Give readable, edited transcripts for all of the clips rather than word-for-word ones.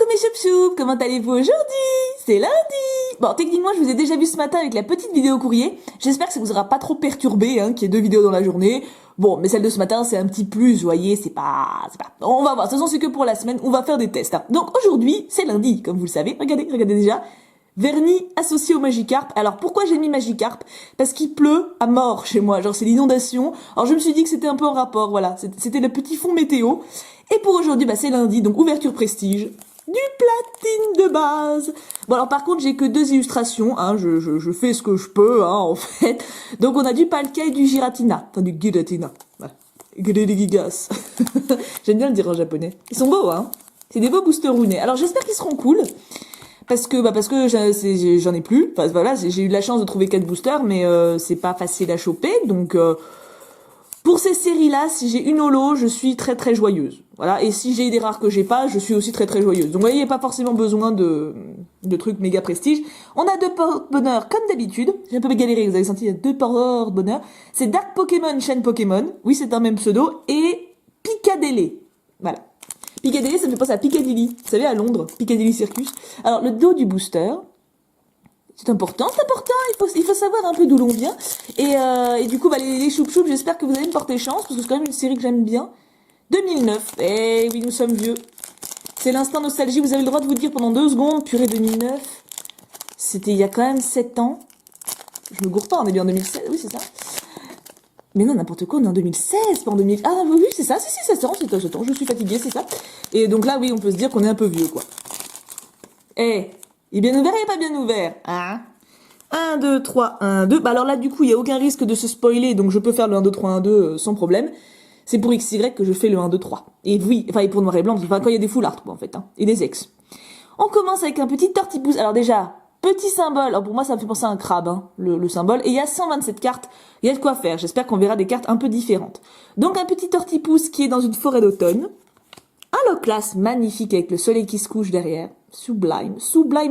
mes choup-choup, comment allez-vous aujourd'hui? C'est lundi. Bon, techniquement, je vous ai déjà vu ce matin avec la petite vidéo courrier. J'espère que ça vous aura pas trop perturbé, qu'il y ait 2 vidéos dans la journée. Bon, mais celle de ce matin, c'est un petit plus, vous voyez, c'est pas... On va voir, de toute façon, c'est que pour la semaine, on va faire des tests. Donc aujourd'hui, c'est lundi, comme vous le savez. Regardez déjà. Vernis associé au Magikarp. Alors pourquoi j'ai mis Magikarp? Parce qu'il pleut à mort chez moi, genre c'est l'inondation. Alors je me suis dit que c'était un peu en rapport, voilà. C'était le petit fond météo. Et pour aujourd'hui, c'est lundi, donc ouverture prestige. Du platine de base. Bon alors par contre j'ai que 2 illustrations, je fais ce que je peux en fait. Donc on a du Palkia et du Giratina, enfin du Giratina. Voilà. Gigas. J'aime bien le dire en japonais. Ils sont beaux c'est des beaux boosters runés. Alors j'espère qu'ils seront cool. Parce que j'en ai plus. Enfin voilà, j'ai eu de la chance de trouver 4 boosters, mais c'est pas facile à choper. Donc pour ces séries-là, si j'ai une holo, je suis très très joyeuse. Voilà. Et si j'ai des rares que j'ai pas, je suis aussi très très joyeuse. Donc vous voyez, il n'y a pas forcément besoin de trucs méga prestige. On a 2 porte-bonheur comme d'habitude. J'ai un peu galéré, vous avez senti, il y a 2 porte-bonheur. C'est Dark Pokémon, chaîne Pokémon. Oui, c'est un même pseudo. Et Picadilly. Voilà. Piccadilly, ça me fait penser à Piccadilly, vous savez, à Londres, Piccadilly Circus. Alors, le dos du booster, c'est important, il faut savoir un peu d'où l'on vient. Et du coup, les choup-choup, j'espère que vous allez me porter chance, parce que c'est quand même une série que j'aime bien. 2009, eh oui, nous sommes vieux. C'est l'instant nostalgie, vous avez le droit de vous dire pendant 2 secondes, purée 2009, c'était il y a quand même 7 ans. Je me gourre pas, on est bien en 2016, oui, c'est ça. Mais non, n'importe quoi, on est en 2016, pas en 2000... Ah oui, c'est ça, si, c'est ça, je suis fatiguée, c'est ça. Et donc là, oui, on peut se dire qu'on est un peu vieux, quoi. Eh, il est bien ouvert et pas bien ouvert, 1, 2, 3, 1, 2. Alors là, du coup, il n'y a aucun risque de se spoiler, donc je peux faire le 1, 2, 3, 1, 2 sans problème. C'est pour XY que je fais le 1, 2, 3. Et oui, et pour noir et blanc, quand il y a des full art, quoi, en fait, et des ex. On commence avec un petit tortipousse. Alors déjà... Petit symbole, alors pour moi ça me fait penser à un crabe, le symbole, et il y a 127 cartes, il y a de quoi faire, j'espère qu'on verra des cartes un peu différentes. Donc un petit tortipousse qui est dans une forêt d'automne, un Loclas magnifique avec le soleil qui se couche derrière, sublime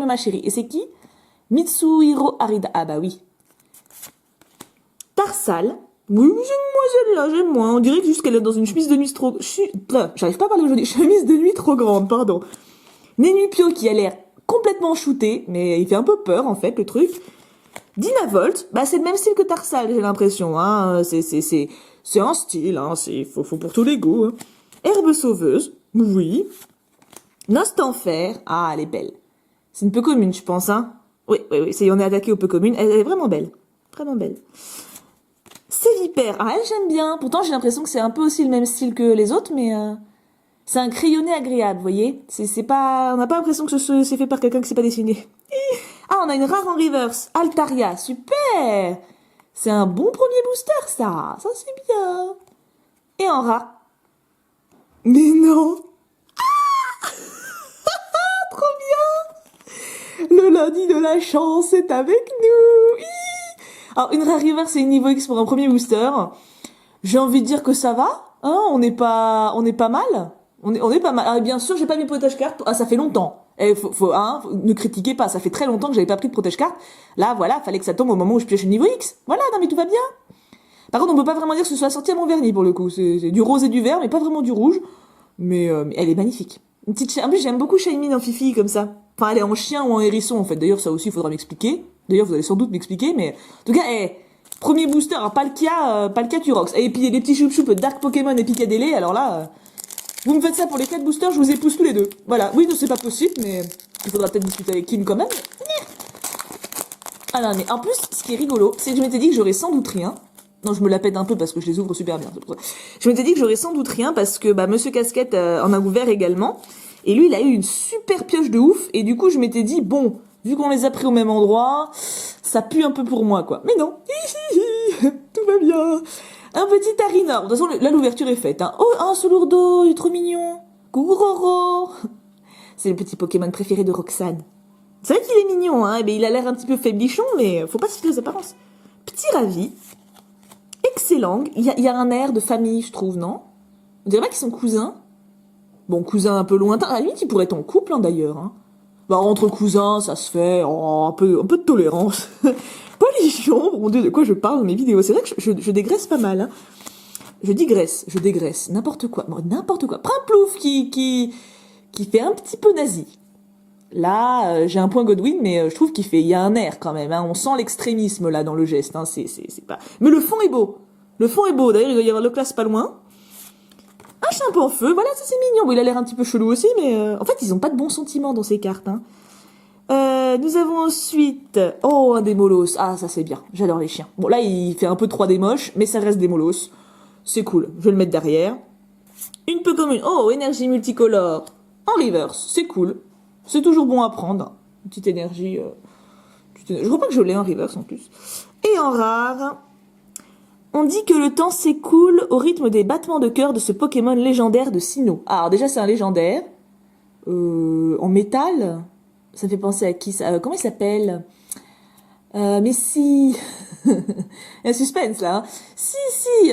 ma chérie, et c'est qui? Mitsuhiro Arida, ah bah oui. Tarsal, oui j'aime moi celle-là, j'aime moi, on dirait que juste qu'elle est dans une chemise de nuit trop... J'arrive pas à parler aujourd'hui, chemise de nuit trop grande, pardon. Nenupio qui a l'air complètement shooté, mais il fait un peu peur en fait le truc. Dynavolt, c'est le même style que Tarsal, j'ai l'impression, c'est un style, c'est faut pour tous les goûts. Herbe sauveuse, oui. Nostanfer, elle est belle. C'est une peu commune, je pense, Oui, on est attaqué au peu commune, elle est vraiment belle, Sévipère, elle j'aime bien, pourtant j'ai l'impression que c'est un peu aussi le même style que les autres, mais c'est un crayonné agréable, vous voyez. C'est pas, on n'a pas l'impression que c'est fait par quelqu'un qui sait pas dessiner. On a une rare en reverse. Altaria, super. C'est un bon premier booster, ça. Ça, c'est bien. Et en rare. Mais non. Trop bien. Le lundi de la chance est avec nous. Alors, une rare reverse et une niveau X pour un premier booster. J'ai envie de dire que ça va. On est pas mal. On est pas mal. Alors, bien sûr, j'ai pas mis protège carte. Ça fait longtemps. Ne critiquez pas. Ça fait très longtemps que j'avais pas pris de protège carte. Là, voilà, fallait que ça tombe au moment où je pioche le niveau X. Voilà, non, mais tout va bien. Par contre, on peut pas vraiment dire que ce soit sorti à mon vernis, pour le coup. C'est du rose et du vert, mais pas vraiment du rouge. Mais elle est magnifique. Une petite en plus, j'aime beaucoup Shaymin en Fifi, comme ça. Enfin, elle est en chien ou en hérisson, en fait. D'ailleurs, ça aussi, il faudra m'expliquer. D'ailleurs, vous allez sans doute m'expliquer, mais... En tout cas, premier booster, Palkia Turox. Et puis, les petits choup-choup Dark Pokémon et Picadilly, alors là... Vous me faites ça pour les 4 boosters, je vous épouse tous les 2. Voilà, oui, non, c'est pas possible, mais il faudra peut-être discuter avec Kim quand même. Ah non, mais en plus, ce qui est rigolo, c'est que je m'étais dit que j'aurais sans doute rien. Non, je me la pète un peu parce que je les ouvre super bien. Je m'étais dit que j'aurais sans doute rien parce que Monsieur Casquette en a ouvert également. Et lui, il a eu une super pioche de ouf. Et du coup, je m'étais dit, bon, vu qu'on les a pris au même endroit, ça pue un peu pour moi, quoi. Mais non, tout va bien. Un petit Arinor. De toute façon, là, l'ouverture est faite. Oh, un Solourdo, il est trop mignon. Kouroro. C'est le petit Pokémon préféré de Roxane. C'est vrai qu'il est mignon, il a l'air un petit peu faiblichon, mais faut pas se fier aux apparences. Petit Ravi. Excellent. Il y a un air de famille, je trouve, non? On dirait pas qu'ils sont cousins. Bon, cousins un peu lointains. À la limite, ils pourraient être en couple, d'ailleurs. Entre cousins, ça se fait. Un peu de tolérance. Polichon, mon Dieu, de quoi je parle dans mes vidéos. C'est vrai que je dégraisse pas mal. Je dégraisse, n'importe quoi. Primplouf qui fait un petit peu nazi. Là, j'ai un point Godwin, mais je trouve il y a un air quand même. Hein. On sent l'extrémisme là dans le geste. Hein. C'est pas. Mais le fond est beau. Le fond est beau. D'ailleurs, il doit y avoir le classe pas loin. Un chimpanzé en feu. Voilà, ça c'est mignon. Bon, il a l'air un petit peu chelou aussi, mais en fait, ils ont pas de bons sentiments dans ces cartes. Hein. Nous avons ensuite, oh, un des molosses. Ah, ça c'est bien. J'adore les chiens. Bon, là, il fait un peu 3D moche, mais ça reste des molosses. C'est cool. Je vais le mettre derrière. Une peu commune. Oh, énergie multicolore. En reverse. C'est cool. C'est toujours bon à prendre. Une petite énergie. Je crois pas que je l'ai en reverse en plus. Et en rare, on dit que le temps s'écoule au rythme des battements de cœur de ce Pokémon légendaire de Sinnoh. Ah, alors déjà, c'est un légendaire. En métal. Ça me fait penser à qui ça comment il s'appelle mais si... Il y a un suspense là. Hein. Si,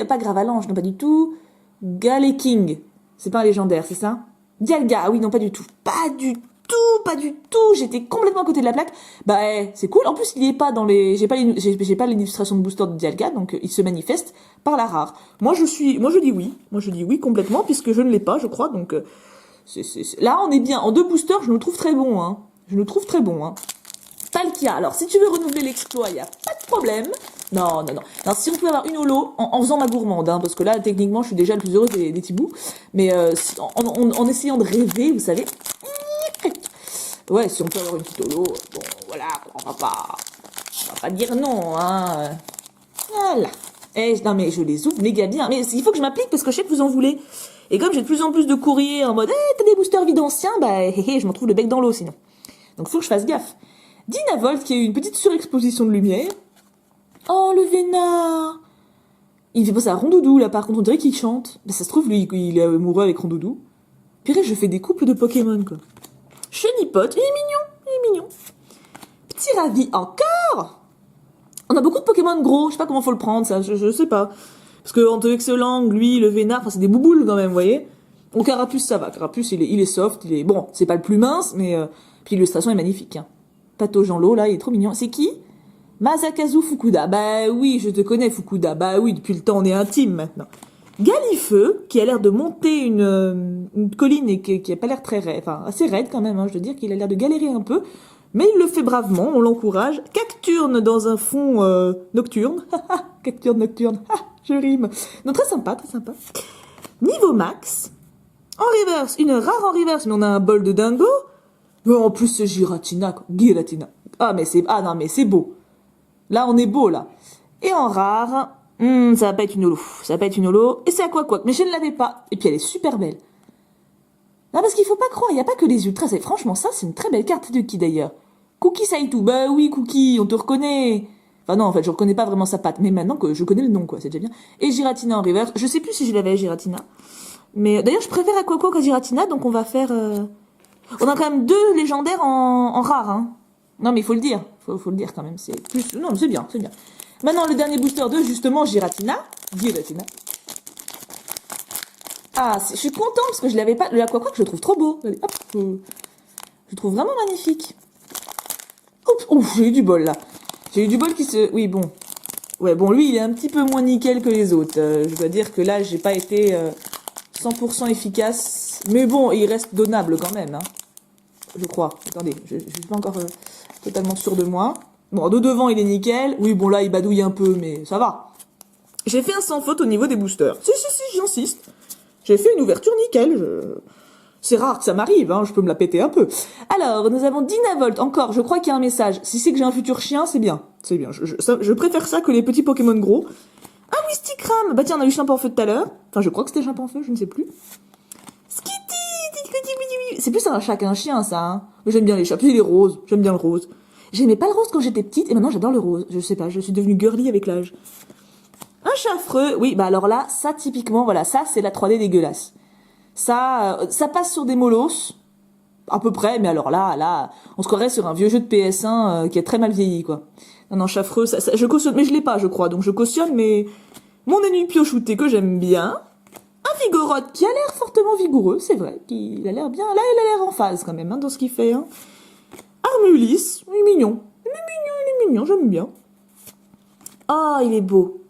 pas Gravalanche, non pas du tout. Galeking. C'est pas un légendaire, c'est ça? Dialga, ah oui, non pas du tout. Pas du tout. J'étais complètement à côté de la plaque. Bah, c'est cool. En plus, il y est pas dans les... J'ai pas l'illustration de booster de Dialga, donc il se manifeste par la rare. Moi, je dis oui. Moi, je dis oui complètement, puisque je ne l'ai pas, je crois, donc... Là, on est bien. En 2 boosters, je nous trouve très bon, hein. Palkia. Alors, si tu veux renouveler l'exploit, il n'y a pas de problème. Non. Alors, si on pouvait avoir une holo, en faisant ma gourmande, hein, parce que là, techniquement, je suis déjà le plus heureux des petits bouts. Mais en essayant de rêver, vous savez. Ouais, si on peut avoir une petite holo, bon, voilà, on va pas dire non, hein. Voilà. Non, mais je les ouvre méga bien. Mais il faut que je m'applique parce que je sais que vous en voulez. Et comme j'ai de plus en plus de courriers en mode, t'as des boosters vides anciens, bah, je m'en trouve le bec dans l'eau sinon. Donc faut que je fasse gaffe. Dynavolt qui a eu une petite surexposition de lumière. Oh, le vénard. Il fait penser à Rondoudou, là, par contre, on dirait qu'il chante. Bah, ça se trouve, lui, il est amoureux avec Rondoudou. Purée, je fais des couples de Pokémon, quoi. Chenipote, il est mignon. Petit Ravi, encore. On a beaucoup de Pokémon gros, je sais pas comment faut le prendre, ça, je sais pas. Parce que entre Excellent, lui, le vénard, enfin, c'est des bouboules, quand même, vous voyez. Bon, Carapuce, ça va. Carapuce, il est soft, bon, c'est pas le plus mince, mais, puis l'illustration est magnifique, hein. Pato Jean-Lot, là, il est trop mignon. C'est qui? Masakazu Fukuda. Bah oui, je te connais, Fukuda. Bah oui, depuis le temps, on est intime, maintenant. Galifeu, qui a l'air de monter une colline et qui a pas l'air très raide, enfin, assez raide quand même, hein, je veux dire qu'il a l'air de galérer un peu. Mais il le fait bravement, on l'encourage. Cacturne dans un fond nocturne. Cacturne nocturne. Je rime. Non, très sympa, très sympa. Niveau max. En reverse, une rare en reverse, mais on a un bol de dingo. Mais en plus, c'est Giratina, quoi. Giratina. Ah, non, mais c'est beau. Là, on est beau, là. Et en rare, ça va pas être une holo. Et c'est à quoi. Mais je ne l'avais pas. Et puis, elle est super belle. Non, parce qu'il faut pas croire, il n'y a pas que les ultras. Franchement, ça, c'est une très belle carte de qui, d'ailleurs? Cookie Saitou. Bah oui, Cookie, on te reconnaît. Enfin non, en fait, je reconnais pas vraiment sa patte. Mais maintenant que je connais le nom, quoi, c'est déjà bien. Et Giratina en reverse. Je sais plus si je l'avais, Giratina. Mais d'ailleurs, je préfère Aquaco qu'à Giratina, donc on va faire... On a quand même 2 légendaires en rare, hein. Non, mais il faut le dire. Faut le dire quand même. C'est plus... Non, c'est bien. Maintenant, le dernier booster 2, justement, Giratina. Ah, je suis contente parce que je l'avais pas... Le Aquaco, je le trouve trop beau. Allez, hop. Je le trouve vraiment magnifique. Ouf, j'ai eu du bol, là. J'ai eu du bol qui se... Oui, bon. Ouais, bon, lui, il est un petit peu moins nickel que les autres. Je dois dire que là, j'ai pas été 100% efficace. Mais bon, il reste donnable quand même, hein. Je crois. Attendez, je suis pas encore totalement sûre de moi. Bon, de devant, il est nickel. Oui, bon, là, il badouille un peu, mais ça va. J'ai fait un sans faute au niveau des boosters. Si, j'insiste. J'ai fait une ouverture nickel. C'est rare que ça m'arrive, hein, je peux me la péter un peu. Alors, nous avons Dynavolt, encore, je crois qu'il y a un message. Si c'est que j'ai un futur chien, c'est bien. Je préfère ça que les petits Pokémon gros. Un Wistikram. Bah tiens, on a eu Chimpanfeu tout à l'heure. Enfin, je crois que c'était Chimpanfeu, je ne sais plus. C'est plus un chat qu'un chien, ça, hein. J'aime bien les chats. Puis il est rose. J'aime bien le rose. J'aimais pas le rose quand j'étais petite, et maintenant j'adore le rose. Je sais pas, je suis devenue girly avec l'âge. Un Chaffreux. Oui, bah alors là, ça, typiquement, voilà, ça, c'est la 3D dégueulasse. Ça passe sur des molosses, à peu près, mais alors là, on se croirait sur un vieux jeu de PS1 qui est très mal vieilli, quoi. Non, Chaffreux, je cautionne, mais je l'ai pas, je crois, donc je cautionne, mais mon ennemi piochouté que j'aime bien. Un Vigoroth qui a l'air fortement vigoureux, c'est vrai, qu'il a l'air bien, là, il a l'air en phase, quand même, hein, dans ce qu'il fait, hein. Armulis, il est mignon, j'aime bien. Oh, il est beau.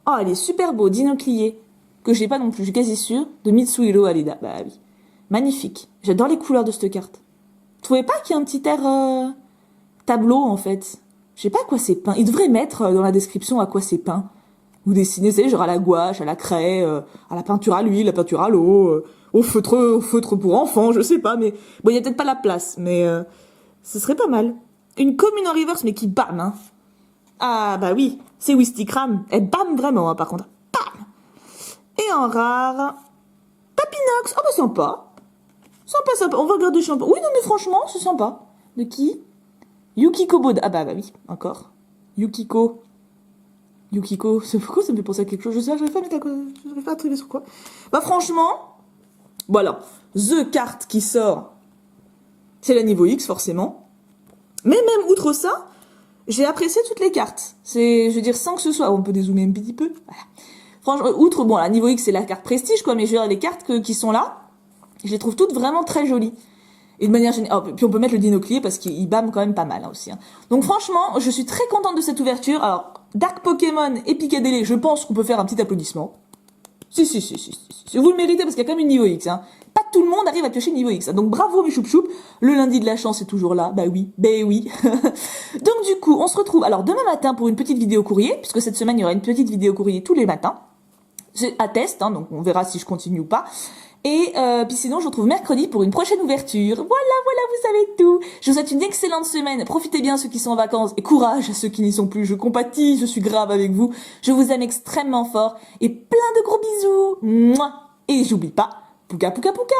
Oh, il est super beau, Dinoclier, que j'ai pas non plus, je suis quasi sûre, de Mitsuhiro Alida. Bah oui. Magnifique. J'adore les couleurs de cette carte. trouvez pas qu'il y a un petit air tableau, en fait? Je sais pas à quoi c'est peint. Il devrait mettre dans la description à quoi c'est peint. Vous dessinez, c'est genre à la gouache, à la craie, à la peinture à l'huile, la peinture à l'eau, au feutre pour enfants, je sais pas, mais bon, il y a peut-être pas la place, mais ce serait pas mal. Une commune en reverse, mais qui bam, hein. Ah bah oui, c'est Wistikram. Elle bam vraiment, hein, par contre. Bam. Et en rare, Papinox. Oh bah sympa. Sympa, sympa. On va regarder Champion. Oui, non mais franchement, c'est sympa. De qui? Yukiko Boda. Ah bah oui, encore. Yukiko. Yukiko, c'est pourquoi ça me fait penser à quelque chose? Je sais, j'arrive pas à mettre j'arrive pas à trouver sur quoi. Bah franchement, voilà. The carte qui sort, c'est la niveau X, forcément. Mais même outre ça, j'ai apprécié toutes les cartes. C'est, je veux dire, sans que ce soit, on peut dézoomer un petit peu. Voilà. Franchement, outre, bon, la niveau X, c'est la carte prestige, quoi, mais je veux dire, les cartes qui sont là, je les trouve toutes vraiment très jolies. Et de manière générale, oh, puis on peut mettre le dinoclier parce qu'il bâme quand même pas mal, hein, aussi, hein. Donc franchement, je suis très contente de cette ouverture. Alors, Dark Pokémon et Picadilly, je pense qu'on peut faire un petit applaudissement. Si. Vous le méritez parce qu'il y a quand même une niveau X, hein. Pas tout le monde arrive à piocher niveau X, hein. Donc bravo mes choup-choup. Le lundi de la chance est toujours là. Bah oui. Donc du coup, on se retrouve alors demain matin pour une petite vidéo courrier, puisque cette semaine il y aura une petite vidéo courrier tous les matins. C'est à test, hein, donc on verra si je continue ou pas. Et puis sinon, je vous retrouve mercredi pour une prochaine ouverture. Voilà, vous savez tout. Je vous souhaite une excellente semaine. Profitez bien ceux qui sont en vacances et courage à ceux qui n'y sont plus. Je compatis, je suis grave avec vous. Je vous aime extrêmement fort et plein de gros bisous. Mouah. Et j'oublie pas, pouka pouka pouka.